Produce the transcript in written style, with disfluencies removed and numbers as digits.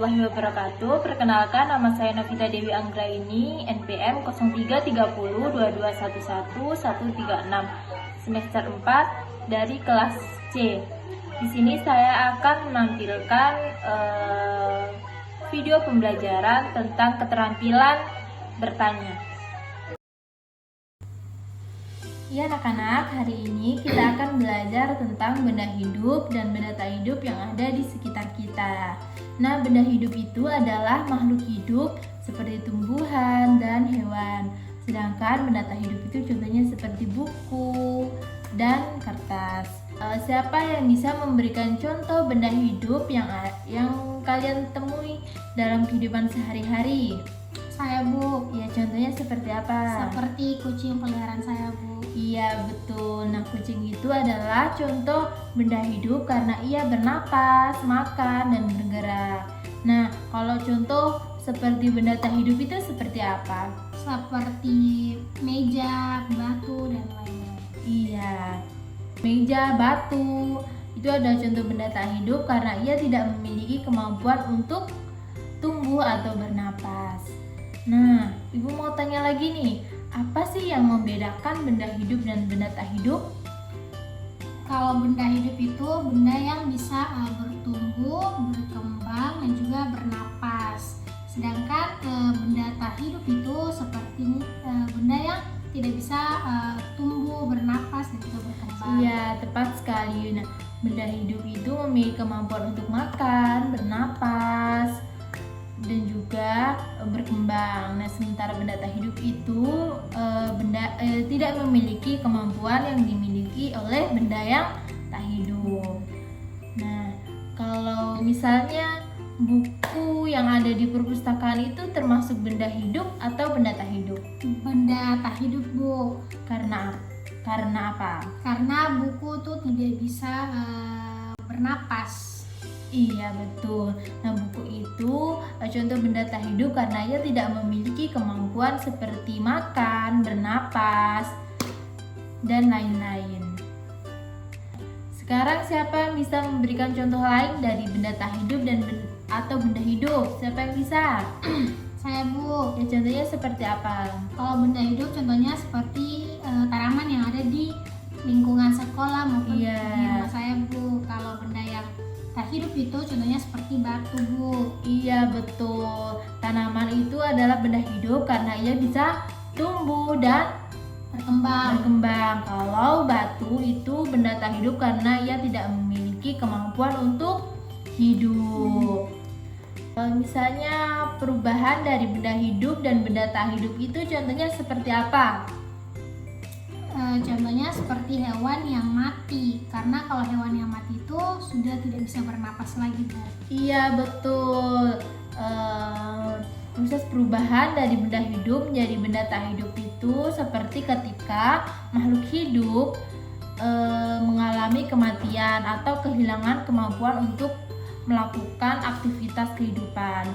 warahmatullahi wabarakatuh. Perkenalkan, nama saya Novita Dewi Anggraini, NPM 033022111136, semester 4 dari kelas C. Di sini saya akan menampilkan video pembelajaran tentang keterampilan bertanya. Ya anak-anak, hari ini kita akan belajar tentang benda hidup dan benda tak hidup yang ada di sekitar kita. Nah, benda hidup itu adalah makhluk hidup seperti tumbuhan dan hewan. Sedangkan benda tak hidup itu contohnya seperti buku dan kertas. Siapa yang bisa memberikan contoh benda hidup yang kalian temui dalam kehidupan sehari-hari? Saya, Bu. Ya, contohnya seperti apa? Seperti kucing peliharaan saya, Bu. Iya, betul. Nah, kucing itu adalah contoh benda hidup karena ia bernapas, makan, dan bergerak. Nah, kalau contoh seperti benda tak hidup itu seperti apa? Seperti meja, batu, dan lainnya. Iya, meja, batu itu adalah contoh benda tak hidup karena ia tidak memiliki kemampuan untuk tumbuh atau bernapas. Nah, Ibu mau tanya lagi nih, apa sih yang membedakan benda hidup dan benda tak hidup? Kalau benda hidup itu benda yang bisa bertumbuh, berkembang, dan juga bernapas. Sedangkan benda tak hidup itu seperti benda yang tidak bisa tumbuh, bernapas, dan juga berkembang. Iya, tepat sekali. Nah, benda hidup itu memiliki kemampuan untuk makan, bernapas, dan juga berkembang. Nah, sementara benda tak hidup itu tidak memiliki kemampuan yang dimiliki oleh benda yang tak hidup. Nah, kalau misalnya buku yang ada di perpustakaan itu termasuk benda hidup atau benda tak hidup? Benda tak hidup, Bu. Karena apa? Karena buku tuh tidak bisa bernapas. Iya, betul. Nah, buku itu contoh benda tak hidup karena ia tidak memiliki kemampuan seperti makan, bernapas, dan lain-lain. Sekarang siapa yang bisa memberikan contoh lain dari benda tak hidup atau benda hidup? Siapa yang bisa? Saya, Bu. Ya, contohnya seperti apa? Kalau benda hidup contohnya seperti tanaman yang ada di lingkungan sekolah maupun di rumah saya, Bu. Kalau benda yang tak hidup itu contohnya seperti batu, Bu. Iya, betul. Tanaman itu adalah benda hidup karena ia bisa tumbuh dan berkembang. Kalau batu itu benda tak hidup karena ia tidak memiliki kemampuan untuk hidup. Kalau misalnya perubahan dari benda hidup dan benda tak hidup itu contohnya seperti apa? Contohnya seperti hewan yang mati, karena kalau hewan yang mati itu sudah tidak bisa bernapas lagi, Bu. Iya, betul. Proses perubahan dari benda hidup menjadi benda tak hidup itu seperti ketika makhluk hidup mengalami kematian atau kehilangan kemampuan untuk melakukan aktivitas kehidupan.